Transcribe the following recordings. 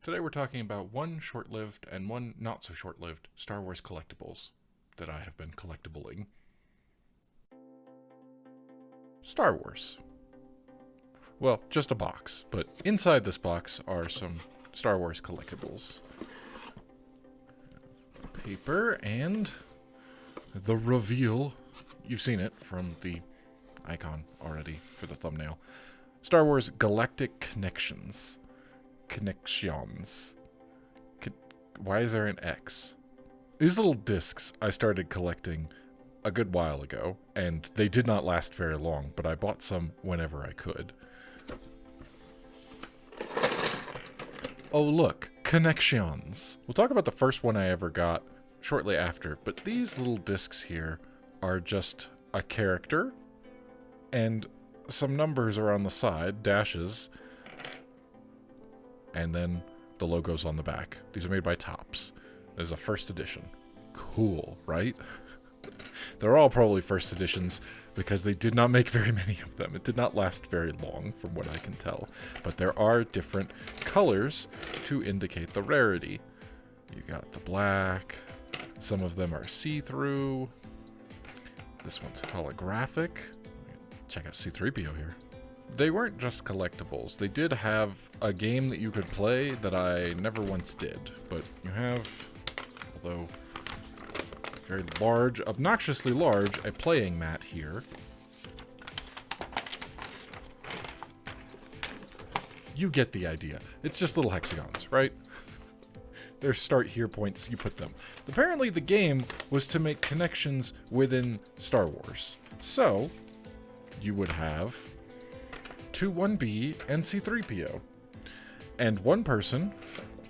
Today we're talking about one short-lived and one not-so-short-lived Star Wars collectibles that I have been collectibling. Star Wars. Well, just a box, but inside this box are some Star Wars collectibles. Paper and the reveal. You've seen it from the icon already for the thumbnail. Star Wars Galactic Connexions. Connexions. Why is there an X? These little discs I started collecting a good while ago, and they did not last very long, but I bought some whenever I could. Oh look, Connexions. We'll talk about the first one I ever got shortly after, but these little discs here are just a character and some numbers are on the side, dashes, and then the logo's on the back. These are made by Topps. This is a first edition. Cool, right? They're all probably first editions because they did not make very many of them. It did not last very long from what I can tell. But there are different colors to indicate the rarity. You got the black. Some of them are see-through. This one's holographic. Check out C-3PO here. They weren't just collectibles. They did have a game that you could play that I never once did. But you have, although very large, obnoxiously large, a playing mat here. You get the idea. It's just little hexagons, right? There's start here points, you put them. Apparently the game was to make connections within Star Wars. So, you would have 2-1B and C-3PO. And one person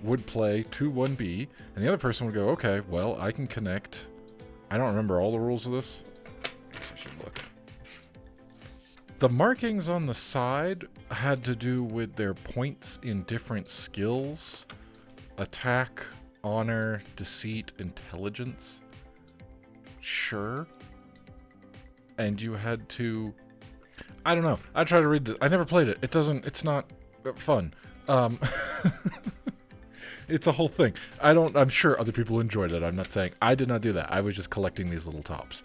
would play 2-1B, and the other person would go, okay, well, I can connect. I don't remember all the rules of this. I guess I should look. The markings on the side had to do with their points in different skills. Attack, honor, deceit, intelligence. Sure. And you had to... I don't know. I tried to read this. I never played it. It's not fun. It's a whole thing. I'm sure other people enjoyed it. I'm not saying I did not do that. I was just collecting these little tops.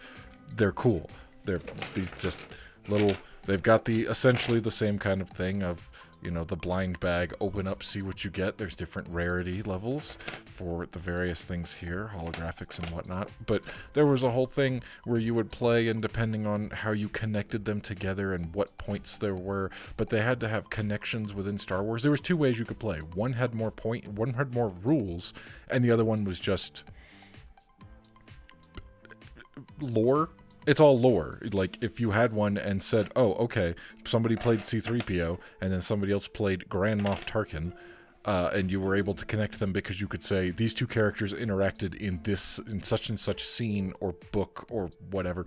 They're cool. They're these just little, they've got essentially the same kind of thing of, you know, the blind bag, open up, see what you get. There's different rarity levels for the various things here, holographics and whatnot. But there was a whole thing where you would play, and depending on how you connected them together and what points there were, but they had to have connections within Star Wars. There was two ways you could play. One had more rules, and the other one was just lore. It's all lore. Like, if you had one and said, oh, okay, somebody played C-3PO, and then somebody else played Grand Moff Tarkin, and you were able to connect them because you could say, these two characters interacted in such and such scene or book or whatever.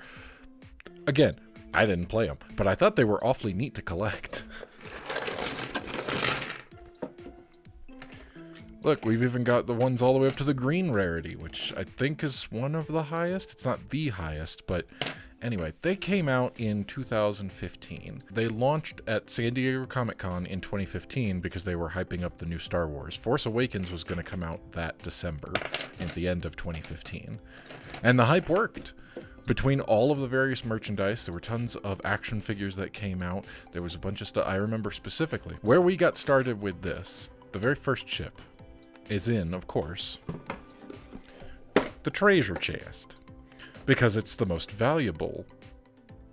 Again, I didn't play them, but I thought they were awfully neat to collect. Look, we've even got the ones all the way up to the green rarity, which I think is one of the highest. It's not the highest, but anyway, they came out in 2015. They launched at San Diego Comic-Con in 2015 because they were hyping up the new Star Wars. Force Awakens was going to come out that December at the end of 2015. And the hype worked. Between all of the various merchandise, there were tons of action figures that came out. There was a bunch of stuff. I remember specifically where we got started with this. The very first ship is in, of course, the treasure chest. Because it's the most valuable,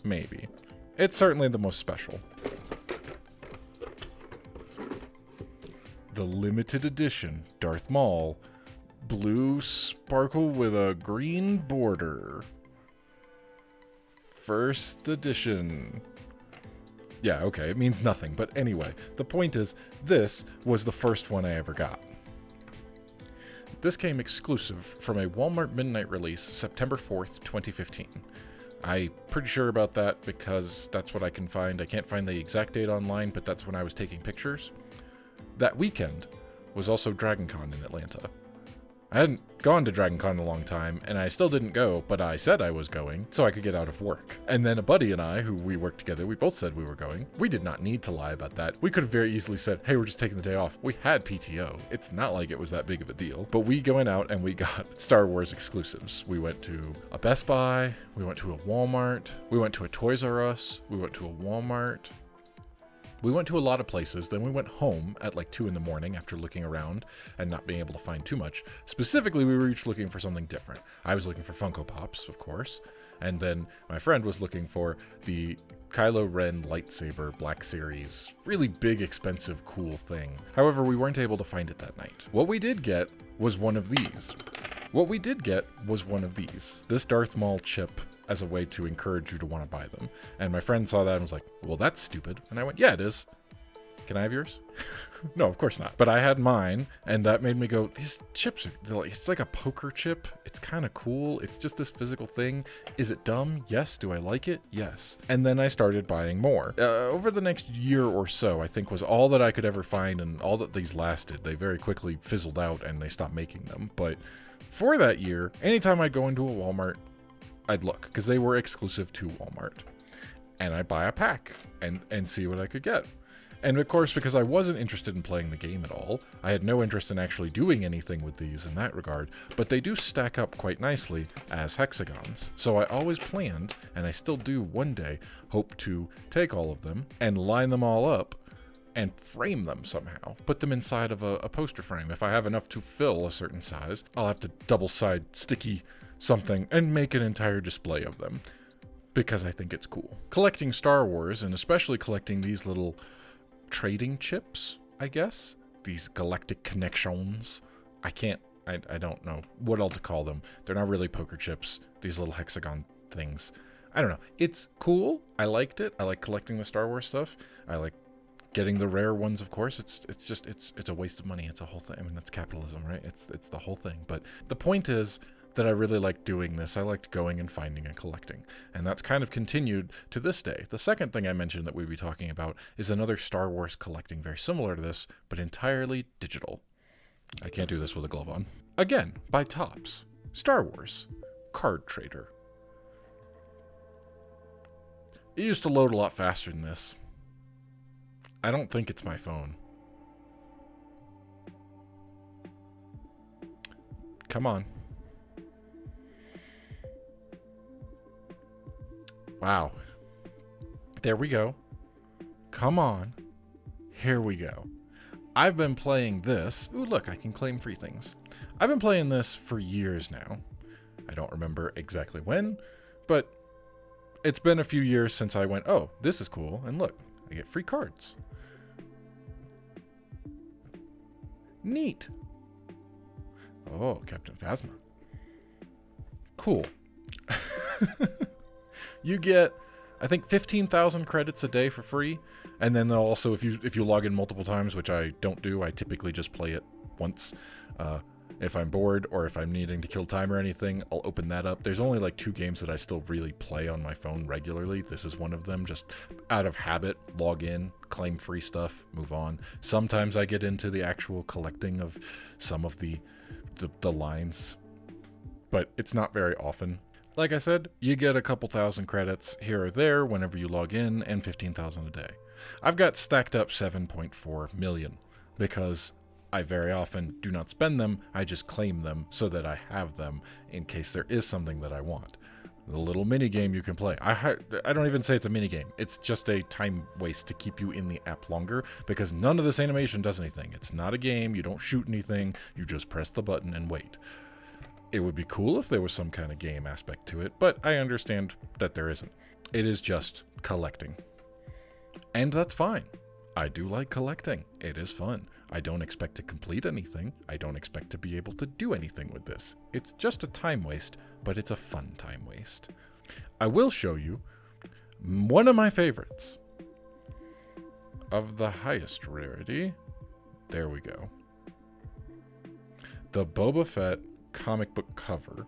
maybe. It's certainly the most special. The limited edition Darth Maul, blue sparkle with a green border. First edition. Yeah, okay, it means nothing, but anyway, the point is, this was the first one I ever got. This came exclusive from a Walmart midnight release, September 4th, 2015. I'm pretty sure about that because that's what I can find. I can't find the exact date online, but that's when I was taking pictures. That weekend was also Dragon Con in Atlanta. I hadn't gone to Dragon Con in a long time, and I still didn't go, but I said I was going so I could get out of work. And then a buddy and I, who we worked together, we both said we were going. We did not need to lie about that. We could have very easily said, hey, we're just taking the day off. We had PTO. It's not like it was that big of a deal. But we went out and we got Star Wars exclusives. We went to a Best Buy. We went to a Walmart. We went to a Toys R Us. We went to a Walmart. We went to a lot of places, then we went home at like 2 in the morning after looking around and not being able to find too much. Specifically, we were each looking for something different. I was looking for Funko Pops, of course, and then my friend was looking for the Kylo Ren lightsaber Black Series, really big, expensive, cool thing. However, we weren't able to find it that night. What we did get was one of these. This Darth Maul chip as a way to encourage you to want to buy them. And my friend saw that and was like, well, that's stupid. And I went, yeah, it is. Can I have yours? No, of course not. But I had mine, and that made me go, these chips, it's like a poker chip. It's kind of cool. It's just this physical thing. Is it dumb? Yes. Do I like it? Yes. And then I started buying more. Over the next year or so, I think was all that I could ever find, and all that these lasted. They very quickly fizzled out, and they stopped making them. But for that year, anytime I'd go into a Walmart, I'd look, because they were exclusive to Walmart. And I'd buy a pack and see what I could get. And of course, because I wasn't interested in playing the game at all, I had no interest in actually doing anything with these in that regard, but they do stack up quite nicely as hexagons. So I always planned, and I still do one day, hope to take all of them and line them all up and frame them somehow. Put them inside of a poster frame. If I have enough to fill a certain size, I'll have to double-side sticky something and make an entire display of them, because I think it's cool. Collecting Star Wars, and especially collecting these little trading chips, I guess, these Galactic Connexions, I don't know what else to call them. They're not really poker chips, these little hexagon things. I don't know. It's cool. I liked it. I like collecting the Star Wars stuff. I like getting the rare ones, of course. It's a waste of money. It's a whole thing. I mean, that's capitalism, right? It's the whole thing. But the point is that I really liked doing this. I liked going and finding and collecting. And that's kind of continued to this day. The second thing I mentioned that we'd be talking about is another Star Wars collecting, very similar to this, but entirely digital. I can't do this with a glove on. Again, by Topps. Star Wars. Card Trader. It used to load a lot faster than this. I don't think it's my phone. Come on. Wow. There we go. Come on. Here we go. I've been playing this. Ooh, look, I can claim free things. I've been playing this for years now. I don't remember exactly when, but it's been a few years since I went, oh, this is cool. And look, I get free cards. Neat. Oh, Captain Phasma. Cool. You get, I think, 15,000 credits a day for free, and then they'll also, if you log in multiple times, which I don't do, I typically just play it once. If I'm bored or if I'm needing to kill time or anything, I'll open that up. There's only like 2 games that I still really play on my phone regularly. This is one of them, just out of habit. Log in, claim free stuff, move on. Sometimes I get into the actual collecting of some of the lines, but it's not very often. Like I said, you get a couple thousand credits here or there whenever you log in, and 15,000 a day. I've got stacked up 7.4 million because I very often do not spend them. I just claim them so that I have them in case there is something that I want. The little mini game you can play. I don't even say it's a mini game. It's just a time waste to keep you in the app longer, because none of this animation does anything. It's not a game. You don't shoot anything. You just press the button and wait. It would be cool if there was some kind of game aspect to it, but I understand that there isn't. It is just collecting. And that's fine. I do like collecting. It is fun. I don't expect to complete anything. I don't expect to be able to do anything with this. It's just a time waste, but it's a fun time waste. I will show you one of my favorites of the highest rarity. There we go. The Boba Fett comic book cover.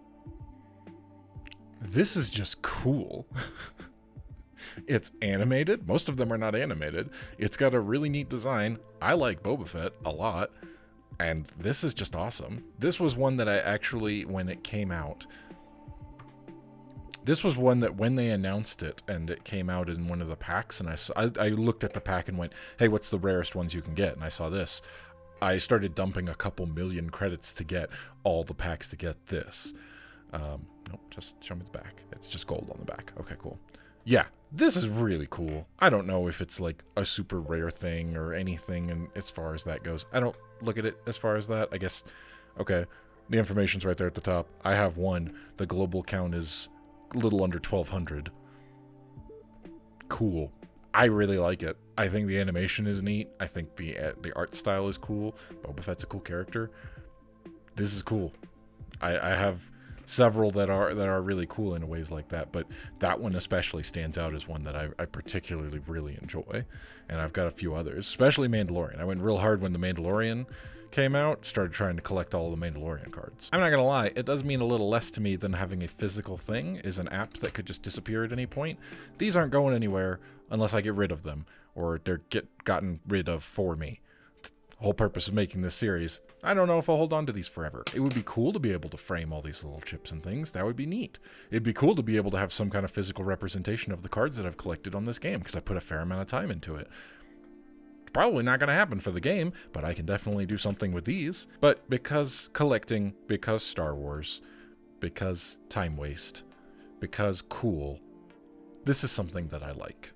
This is just cool. It's animated. Most of them are not animated. It's got a really neat design. I like Boba Fett a lot. And this is just awesome. This was one that I actually, when it came out, this was one that when they announced it and it came out in one of the packs, and I looked at the pack and went, hey, what's the rarest ones you can get? And I saw this. I started dumping a couple million credits to get all the packs to get this. Nope, just show me the back. It's just gold on the back. Okay, cool. Yeah, this is really cool. I don't know if it's like a super rare thing or anything, and as far as that goes, I don't look at it as far as that. I guess, okay, the information's right there at the top. I have one. The global count is a little under 1,200. Cool. I really like it. I think the animation is neat. I think the art style is cool. Boba Fett's a cool character. This is cool. I have several that are really cool in ways like that, but that one especially stands out as one that I particularly really enjoy. And I've got a few others, especially Mandalorian. I went real hard when the Mandalorian came out, started trying to collect all the Mandalorian cards. I'm not gonna lie, it does mean a little less to me than having a physical thing is an app that could just disappear at any point. These aren't going anywhere unless I get rid of them, or they're gotten rid of for me. The whole purpose of making this series, I don't know if I'll hold on to these forever. It would be cool to be able to frame all these little chips and things. That would be neat. It'd be cool to be able to have some kind of physical representation of the cards that I've collected on this game, because I put a fair amount of time into it. Probably not going to happen for the game, but I can definitely do something with these. But because collecting, because Star Wars, because time waste, because cool, this is something that I like.